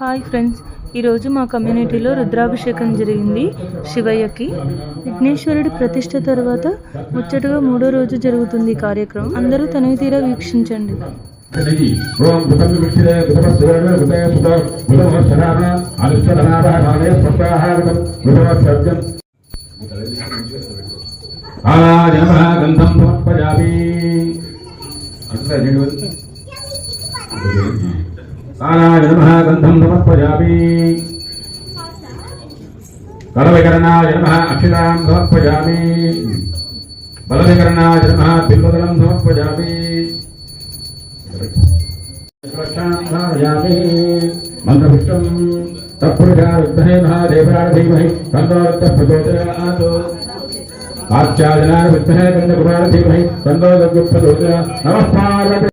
Hi friends, ఈరోజు మా కమ్యూనిటీలో రుద్రాభిషేకం జరిగింది. శివయ్యకి విఘ్నేశ్వరుడి ప్రతిష్ఠ తర్వాత ముచ్చటగా 3వ రోజు జరుగుతుంది ఈ కార్యక్రమం. అందరూ తనివి తీరా వీక్షించండి. कालाय नमः गन्धं समर्पयामि कलविकरणाय नमः अक्षतां समर्पयामि बलविकरणाय नमः बिल्वदलं समर्पयामि मन्त्रपुष्पं तत्पुरुषाय विद्महे महादेवाय धीमहि तन्नो प्रचोदयात् कात्यायनाय विद्महे कन्याकुमारी धीमहि तन्नो प्रचोदयात् नमः पार्वती